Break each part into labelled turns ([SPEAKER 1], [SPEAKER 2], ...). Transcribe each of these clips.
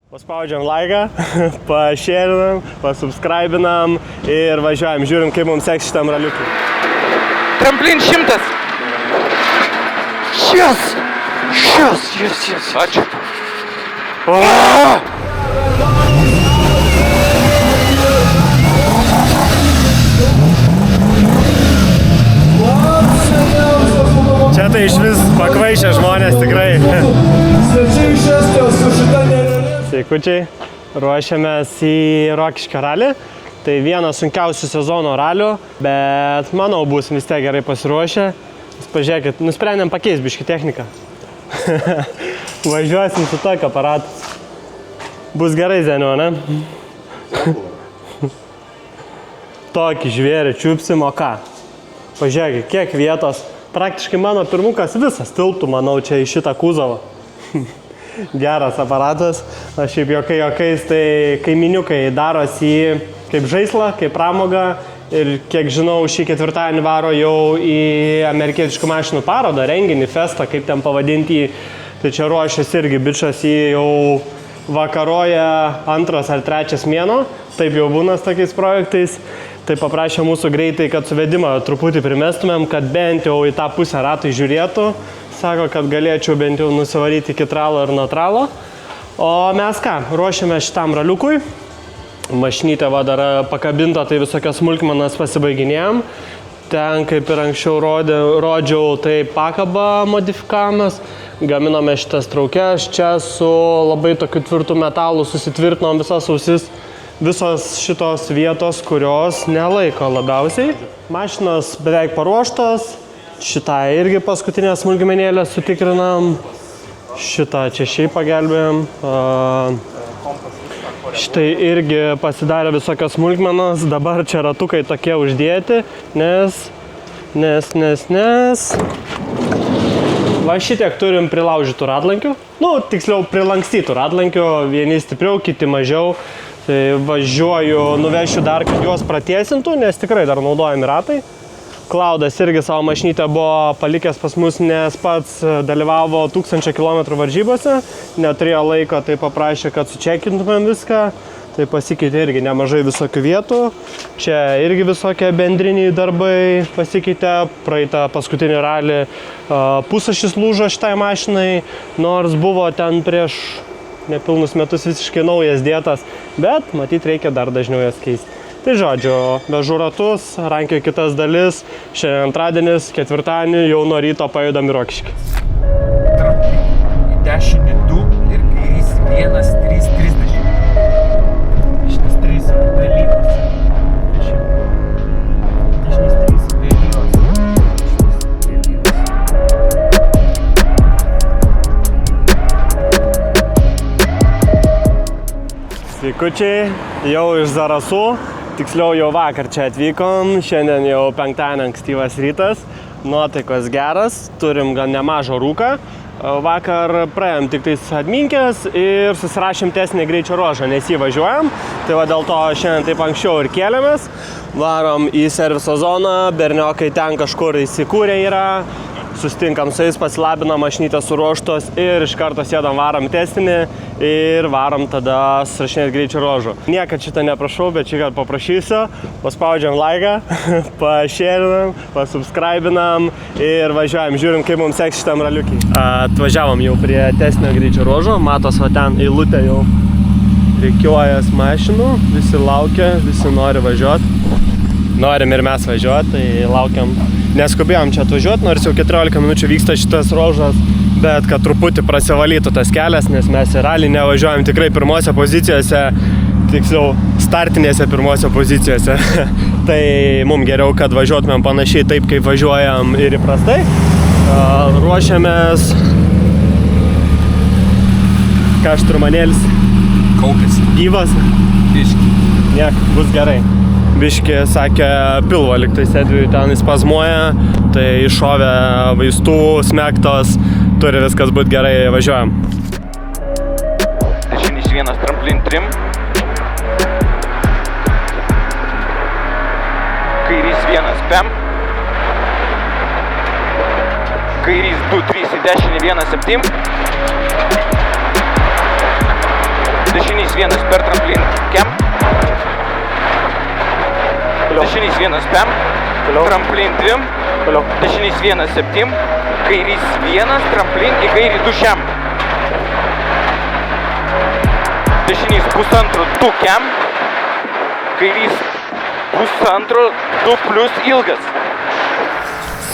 [SPEAKER 1] Paspaudžiam laiką, pašėrinam, pasubscribinam ir važiuojam, žiūrim, kaip mums seks šitam raliukui.
[SPEAKER 2] Tramplin 100. Yes! Ačiū.
[SPEAKER 1] Čia tai iš vis pakvaišę žmonės tikrai. Sveikučiai, ruošiamės į Rokiškio ralį. Tai vienas sunkiausių sezono ralių, bet manau bus vis tiek gerai pasiruošę. Pažiūrėkit, nusprendėm pakeisti biškį techniką. Važiuosim su tokio aparatu. Bus gerai, Zeniau, ne? Tokį žvėrį čiupsim, o ką? Pažiūrėkit, kiek vietos. Praktiškai mano pirmukas visas tilptų, manau, čia į šitą kuzovą. Geras aparatas. Aš šiaip juokais, tai kaiminiukai darosi kaip žaislą, kaip pramogą. Ir kiek žinau, šį ketvirtadienį varo jau į amerikietiškų mašinų parodą, renginį, festą, kaip ten pavadinti. Tai čia ruošiasi irgi bičas į jau vakaroja 2 ar 3 mėnuo. Taip jau būna su tokiais projektais. Tai paprašė mūsų greitai, kad suvedimą truputį primestumėm, kad bent jau į tą pusę ratai žiūrėtų. Sako, kad galėčiau bent jau nusivaryti iki tralo ir nuo tralo. O mes ką, ruošiame šitam raliukui. Mašinytė va dar pakabinta, tai visokias smulkmenas pasibaiginėjom. Ten, kaip ir anksčiau rodžiau, tai pakaba modifikavimas. Gaminome šitas traukės, čia su labai tokiu tvirtu metalu susitvirtinom visas ausis. Visos šitos vietos, kurios nelaiko labiausiai. Mašinos beveik paruoštos. Šitą irgi paskutinę smulkmenėlę sutikrinam. Šitą čia šiaip pagelbėjom. Štai irgi pasidarė visokios smulkmenos. Dabar čia ratukai tokie uždėti, nes. Va šitiek turim prilaužytų ratlankių. Nu, tiksliau prilankstytų ratlankių. Vieni stipriau, kiti mažiau. Tai važiuoju, nuvešiu dar, kad juos pratiesintų, nes tikrai dar naudojami ratai. Klaudas irgi savo mašinytę buvo palikęs pas mus, nes pats dalyvavo 1000 km varžybose. Neturėjo laiko, tai paprašė, kad sučekintumėm viską. Tai pasikeitė irgi nemažai visokių vietų. Čia irgi visokie bendriniai darbai pasikeitė. Praeitą paskutinį ralį pusašis lūžo šitai mašinai, nors buvo ten prieš nepilnus metus visiškai naujas dėtas, bet matyt reikia dar dažniau jas keisti. Tai žodžiu, vežu ratus, rankioju kitas dalis. Šiandien antradienis, ketvirtadienį, jau nuo ryto pajudam į Rokiškį.
[SPEAKER 2] Dešinį 2 ir kairys 1, 3, 30. Šitas 3 vėlyvas. Šitas 3 vėlyvas.
[SPEAKER 1] Sveikučiai, jau iš Zarasų. Tiksliau jau vakar čia atvykom, šiandien jau penktadienį ankstyvas rytas, nuotaikos geras, turim gan nemažą rūką. Vakar praėjom tik tais Adminkės ir susirašėm testinį greičio ruožą, nes jį važiuojam. Tai va dėl to šiandien taip anksčiau ir kėlėmės. Varom į serviso zoną, berniokai ten kažkur įsikūrė yra. Sustinkam su jais, pasilabinam, mašinytės suruoštos ir iš karto sėdam, varom testinį ir varom tada susirašinėti greičio ruožų. Niekad šitą neprašau, bet šį kartą paprašysiu. Paspaudžiam laiką, pašėrinam, pasubscribinam ir važiuojam, žiūrim, kaip mums seks šitam raliukiai. Atvažiavom jau prie testinio greičio ruožo, matos va ten eilutė jau rikiuojas mašinų, visi laukia, visi nori važiuoti. Norim ir mes važiuoti, tai laukiam. Neskubėjom čia atvažiuoti, nors jau 14 minučių vyksta šitas ruožas, bet kad truputį prasivalytų tas kelias, nes mes į ralį nevažiuojam tikrai pirmose pozicijose, tiksliau startinėse pirmose pozicijose. Tai mums geriau, kad važiuotumėm panašiai taip, kaip važiuojam ir įprastai. Ruošiamės. Ką šturmanėlis?
[SPEAKER 2] Kaupėsi.
[SPEAKER 1] Gyvas?
[SPEAKER 2] Biški.
[SPEAKER 1] Niek, bus gerai. Biškį, sakė, pilvo liktai sėdviui ten įspazmuoja, tai iššovė vaistų, smektos, turi viskas būti gerai, važiuojam.
[SPEAKER 2] Dešinis 1, tramplin 3. Kairys 1, PEM. Kairys 2, 3 į dešinį 1, 7. vienas per tramplin kem. Dešinys vienas pem. Tramplin 2. Dešinys 1 7. Kairys 1, tramplin į kairį 2 šiam. Dešinys 1,5 2 kem. Kairys 1,5 2 plus ilgas.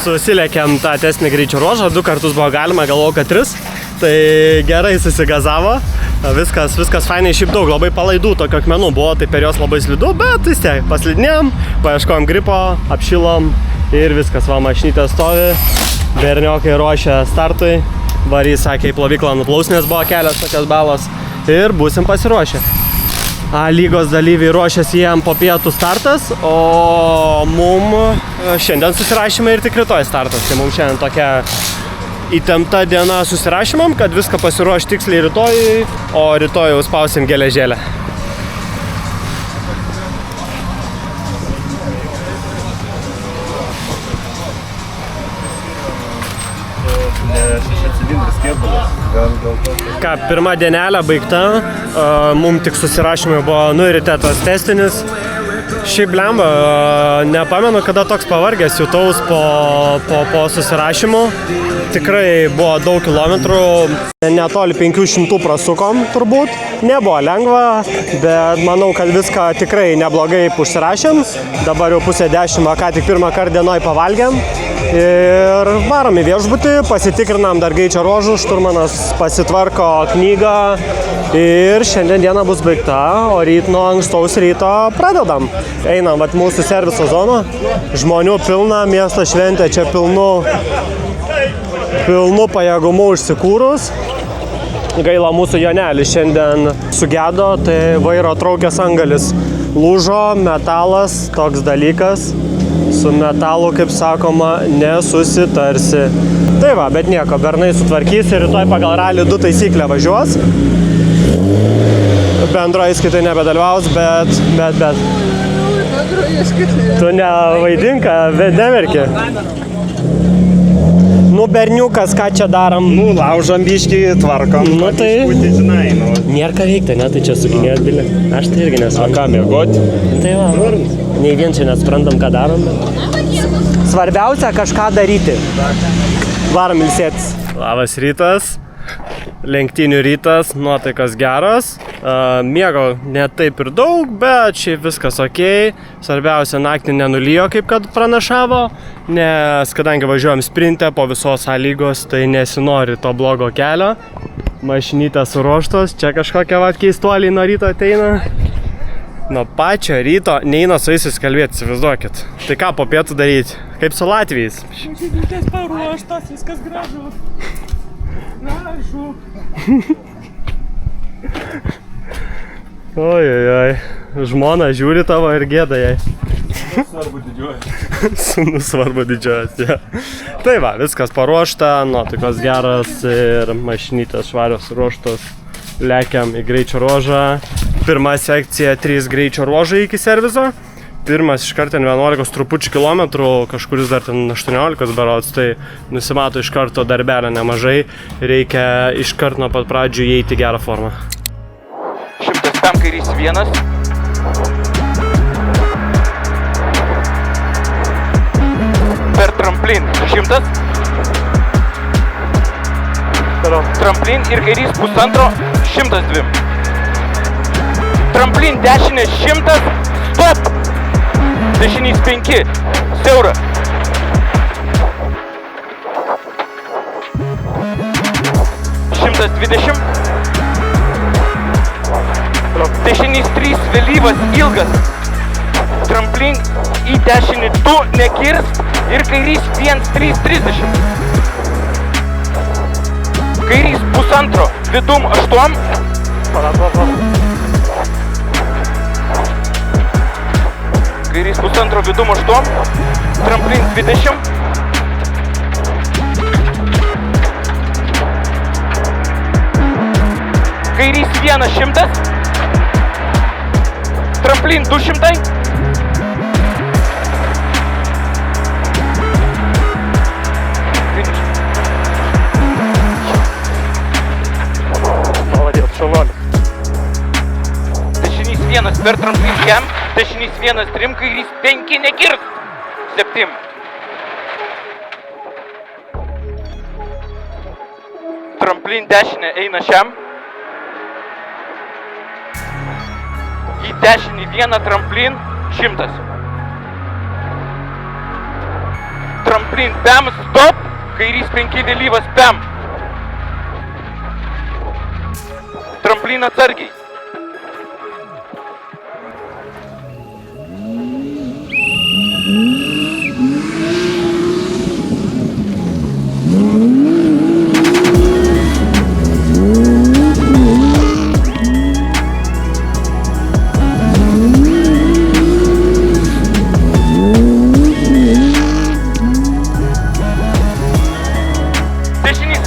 [SPEAKER 1] Susilėkėm tą testinį greičio ruožą, 2 kartus buvo galima, galvojau, kad 3. Tai gerai susigazavo, viskas fainai, šiaip daug, labai palaidų tokio akmenų buvo, tai per jos labai slidu, bet vis tiek paslidinėjom, paieškojom gripo, apšilom ir viskas, va, mašinytė stovi, berniokai ruošia startui, varys sakė į plovyklą nuplaus, nes buvo kelios tokios balos ir būsim pasiruošę. A lygos dalyviai ruošiasi jiem po pietų startas, o mum šiandien susirašymai ir tik rytoj startas. Tai mums šiandien tokia įtempta diena susirašymam, kad viską pasiruoš tiksliai rytoj, o rytoj jau spausim geležėlę. Ką, pirma dienelė baigta, mum tik susirašymai buvo, nu ir ryte tas testinis. Šiaip blemba, nepamenu, kada toks pavargęs jutaus po susirašymų. Tikrai buvo daug kilometrų, netoli 500 prasukom turbūt. Nebuvo lengva, bet manau, kad viską tikrai neblogai užsirašėm. Dabar jau 9:30, ką tik pirmą kartą dienoj pavalgėm. Ir varom į viešbutį, pasitikrinam dar greičio ruožų, šturmanas pasitvarko knygą ir šiandien diena bus baigta, o ryt nuo ankstaus ryto pradedam. Einam vat mūsų serviso zoną, žmonių pilna, miesto šventė čia pilnu pajėgumu užsikūrus. Gaila, mūsų Jonelis šiandien sugedo, tai vairo traukės angalis lūžo, metalas, toks dalykas. Su metalu, kaip sakoma, nesusitarsi. Tai va, bet nieko, bernai sutvarkys ir rytoj pagal rally 2 taisyklę važiuos. Bendro įskaitai nebedalyvaus, bet. Tu nevaidinka, bet neverki. Nu, berniukas, ką čia darom?
[SPEAKER 3] Nu, laužam biškį, tvarkom.
[SPEAKER 1] Nu, tai...
[SPEAKER 3] žinai, nu.
[SPEAKER 1] Nėra ką veikti, ne? Tai čia sukinėjot bilį. Aš tai irgi nesuprantu.
[SPEAKER 3] A ką, miegoti?
[SPEAKER 1] Tai va, nei vien čia nesuprantam, ką darom. Svarbiausia kažką daryti. Varom ilsėtis. Labas rytas. Lenktynių rytas, nuotaikas geros. Miego ne taip ir daug, bet šiaip viskas okei. Svarbiausia, naktį nenulijo, kaip kad pranašavo, nes kadangi važiuojam sprinte po visos A lygos, tai nesinori to blogo kelio. Mašinytės suruoštos, čia kažkokie keistuoliai nuo ryto ateina. Nuo pačio ryto neina su jais įsikalbėti, įsivaizduokit. Tai ką po pietų daryti? Kaip su latviais?
[SPEAKER 4] Mašinytės paruoštos, viskas gražu. Gražu.
[SPEAKER 1] Oi. Žmona žiūri tavo ir gėda jai.
[SPEAKER 3] Svarbu didžiuojas.
[SPEAKER 1] Sūnus svarbu didžiuojas, ja. Tai va, viskas paruošta, nuotaikos geras ir mašinytės švarios ruoštos. Lekiam į greičio ruožą. Pirma sekcija 3 greičio ruožai iki servizo. Pirmas iškart ten 11 trupučių kilometrų, kažkuris dar ten 18 berods, tai nusimato iš karto darbelio nemažai. Reikia iškart nuo pat pradžių įeiti gerą formą.
[SPEAKER 2] 105 kairys 1. Per tramplin 100. Tramplin ir kairys 1,5 102. Tramplin dešinė 100. Stop! Dešinys 5. Siaura. Šimtas 20. Dešinys 3. Vėlyvas ilgas. Tramplin į dešinį 2 nekirs ir kairys 1,330. Kairys 1,5 vidum 8. Kairys 1,5 vidum 8. Tramplin 20. Kairys 100. Tramplin 200.
[SPEAKER 1] Молодец, шалваль.
[SPEAKER 2] vienas per tramplin kem, dešinys 1, 3, kairys 5, nekirst. 7. Tramplin dešinė eina šiam. Į dešinį 1 tramplin 100. Tramplin pem, stop, kairys 5 vėlyvas pem. Tramplin atsargiai. Dešinys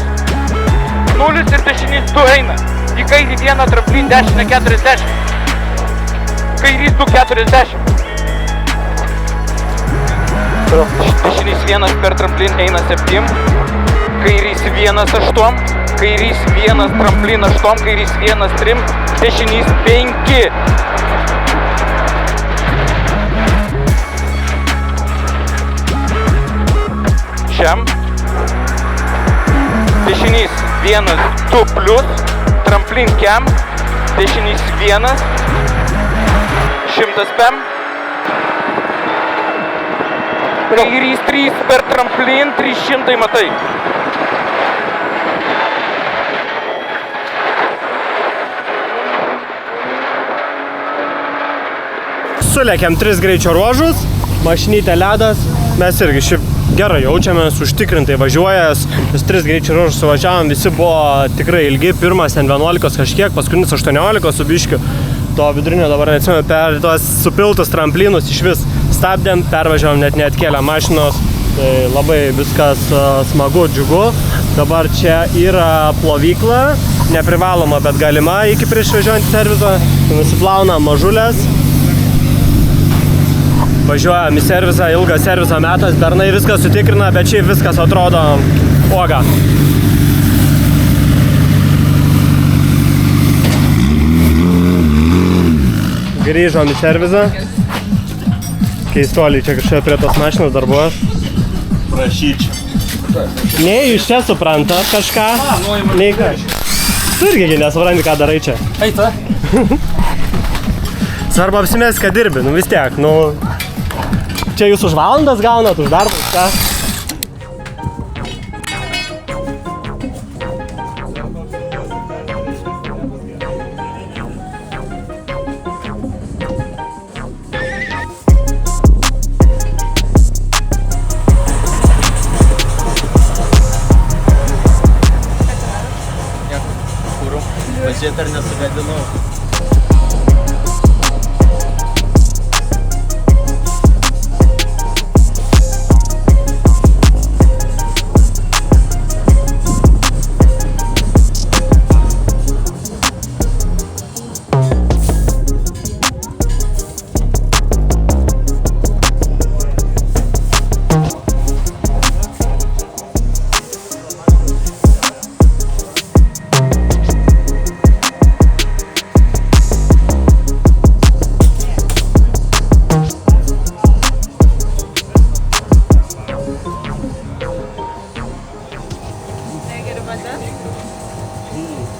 [SPEAKER 2] 0 ir dešinys 2 eina. Į kairį 1 tramplin, dešinę 40. Kairys 2, 40. Dešinys 1 per tramplin eina 7. Kairys 1, 8. Kairys 1 tramplin 8. Kairys 1, 3. Dešinys 5. Šiam. Dešinys 1, 2 plus. Tramplin kem. Dešinys 1. 100 pem. Kairys 3 per tramplin, 300 matai.
[SPEAKER 1] Sulėkėm 3 greičio ruožus, mašinytė ledas, mes irgi šiaip gerai jaučiamės, užtikrintai važiuojas, vis 3 greičio ruožus suvažiavom, visi buvo tikrai ilgi, pirmas ten 11 kažkiek, paskutinis 18 su biškiu, to vidurinio dabar neatsimenu, per tuos supiltus tramplinus iš vis stabdėm, pervažiavom, net neatkėlę mašinos, tai labai viskas smagu, džiugu. Dabar čia yra plovykla, neprivaloma, bet galima iki prieš važiuojant servizą, nusiplauna mažulės. Važiuojam į servizą, ilgas servizo metas, bernai viską sutikrina, bet šiaip viskas atrodo oga. Grįžom į servizą. Keistoliai čia kažkaip prie tos mašinos darbuojas.
[SPEAKER 3] Prašyčiau.
[SPEAKER 1] Nei iš čia supranta kažką, nei ką. Tu irgi nesupranti, ką darai čia.
[SPEAKER 4] Eita.
[SPEAKER 1] Svarbu apsimesti, kad dirbi, nu vis tiek, nu... Čia jūs už valandas gaunat, už darbus, ką?
[SPEAKER 3] Pažiūrėt, ar nesugadinau.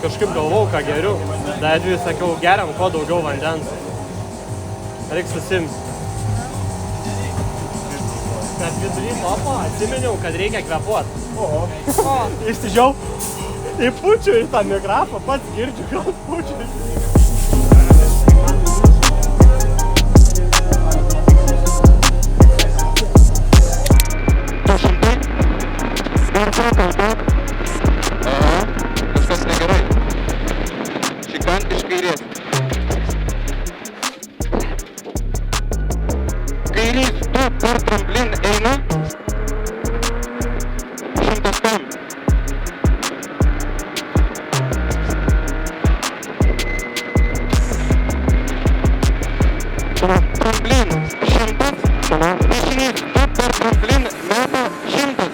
[SPEAKER 1] Kažkaip galvau, ką geriu. Dar atveju sakiau, geriam kuo daugiau vandens. Reiks susimt. Bet vidury topo atsiminiau, kad reikia kvepuot. Oho. Išsižiau. Įpučiu į tą mikrofą, pats girdžiu, kad pučiu.
[SPEAKER 2] Kažkas negerai. Šikant iš kairės. Kairys 2 per tramplin eina. 100 pem. Tramplin 100. Dešinys 2 per tramplin meta 100.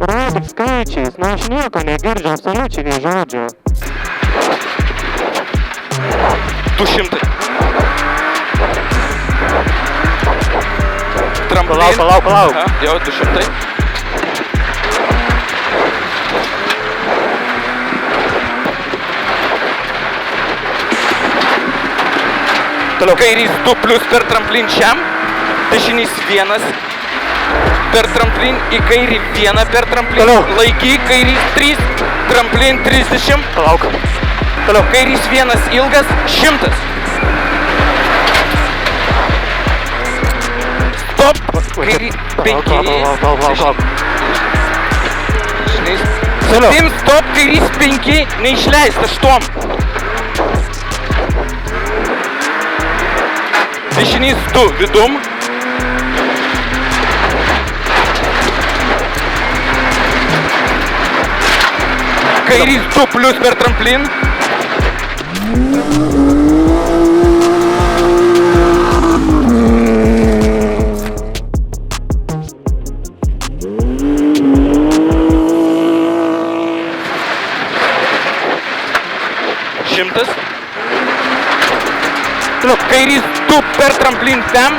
[SPEAKER 5] Rodyk skaičiais, nu aš nieko negirdžiu, absoliučiai nei žodžio.
[SPEAKER 2] 200.
[SPEAKER 1] Palauk.
[SPEAKER 2] Aha, jau 200. Toliau. Kairys 2 plius per tramplin šiam. Dešinys 1 per tramplin, į kairį 1 per tramplin.
[SPEAKER 1] Toliau.
[SPEAKER 2] Laiky, kairys 3, tramplin 30.
[SPEAKER 1] Palauk.
[SPEAKER 2] Toliau. Kairys 1 ilgas, 100. Stop. Kairį 5.
[SPEAKER 1] Palauk.
[SPEAKER 2] 7, stop, kairys 5, neišleista, 8. Dešinys 2 vidum. Kairys 2 plius per tramplin. Šimtas. Kairys 2 per tramplin tam.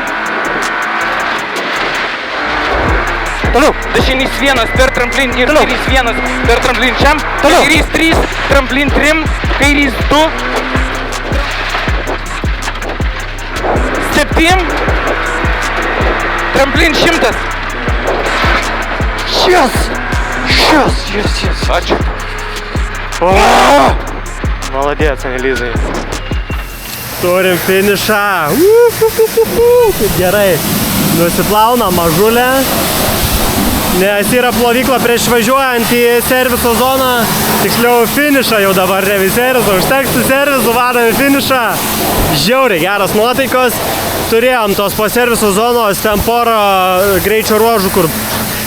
[SPEAKER 2] Toliau. Dešinys 1 per tramplin ir kairys 1 per tramplin šiam. Kairys 3, tramplin 3, kairys 2. 7. Tramplin 100.
[SPEAKER 1] Yes.
[SPEAKER 2] Ačiū.
[SPEAKER 1] Молодец, Elizai. Turim finišą. Kaip gerai. Nusiplauna mažulę. Nes yra plovykla prieš važiuojant į serviso zoną. Tiksliau finišą jau dabar, ne serviso. Užteks su servisu, varom į finišą. Žiauriai geras nuotaikos. Turėjom tos po serviso zonos ten porą greičio ruožų, kur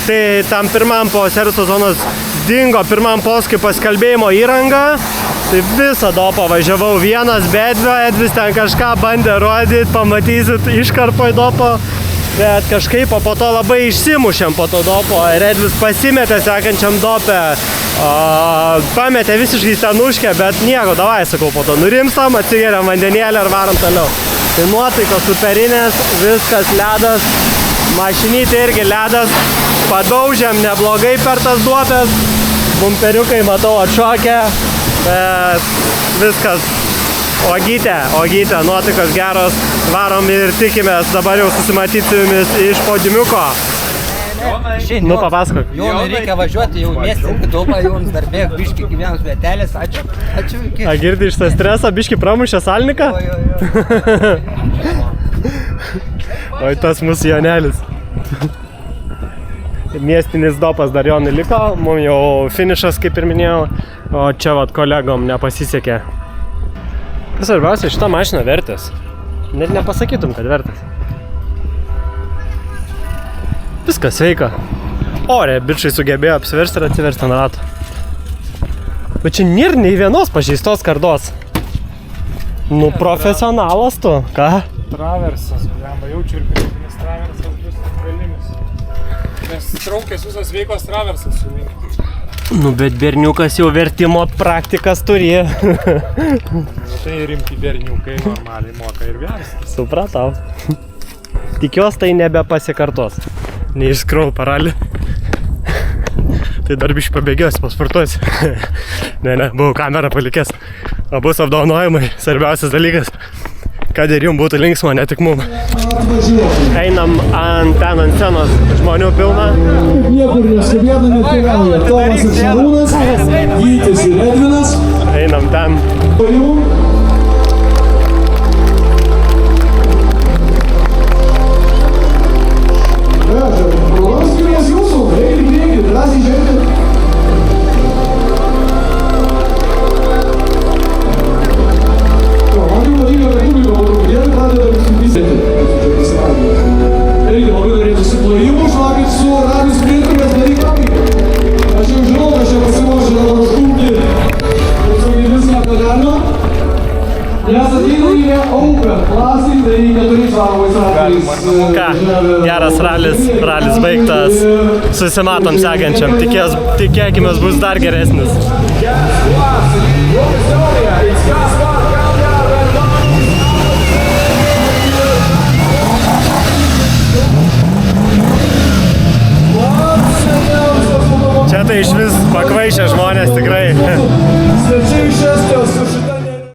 [SPEAKER 1] tai tam pirmam po serviso zonos dingo pirmam posūkiui paskalbėjimo įranga. Tai visą dopą važiavau vienas, bet Edvis ten kažką bandė rodyti, pamatysit iškarpoj dopo. Bet kažkaip po to labai išsimušėm po to dopo ir Edvis pasimetė sekančiam dopę. Pametė visiškai senuškę, bet nieko, davai, sakau, po to nurimstam, atsigeriam vandenėlį ir varom toliau. Tai nuotaikos superinės, viskas ledas, mašinytė irgi ledas, padaužėm neblogai per tas duopės, bumperiukai matau atšokę, bet viskas. Ogytė, nuotaikos geros, varom ir tikimės dabar jau susimatyti su jumis iš podiumiuko. Nu, papasakok.
[SPEAKER 6] Jonui reikia važiuoti, jau mėstinti daubą, jums dar bėg biški gyvenus vietelės, ačiū.
[SPEAKER 1] A girdi iš tą stresą, biški pramušė salniką? Oi, tas mūsų Jonelis. Miestinis dopas dar Jonui liko, mums jau finišas, kaip ir minėjau, o čia vat kolegom nepasisekė. Svarbiausia, šitą mašiną vertės. Net nepasakytum, kad vertės. Viskas sveika. Ore, bičai sugebėjo apsiversti ir atsiversti ant ratų. Bet čia nėra nei vienos pažeistos kardos. Nu, profesionalas tu. Ką?
[SPEAKER 4] Traversas, blemba, jaučiu ir priekinis traversas bus galinis. Nes traukės visas veikos traversas sulinkia.
[SPEAKER 1] Nu, bet berniukas jau vertimo praktikas turi.
[SPEAKER 4] Tai rimti berniukai normaliai moka ir versti.
[SPEAKER 1] Supratau. Tikiuosi tai nebepasikartos. Neišskrau paralį. Tai dar biškai pabėgiuosi, pasportuosi. Ne, buvau kamerą palikęs. O bus apdovanojimai, svarbiausias dalykas. Kad ir jums būtų linksma, ne tik mum. Einam ten ant scenos, žmonių pilna.
[SPEAKER 7] Niekur neskubėdami keliauja Tomas ir Šarūnas, Gytis ir Edvinas.
[SPEAKER 1] Einam ten.
[SPEAKER 7] Prologas skirimas jūsų, reikia į priekį, drąsiai žengti.
[SPEAKER 1] Ką, geras ralis baigtas. Susimatom sekančiam. Tikėkimės bus dar geresnis. Čia tai iš vis pakvaišę žmonės tikrai.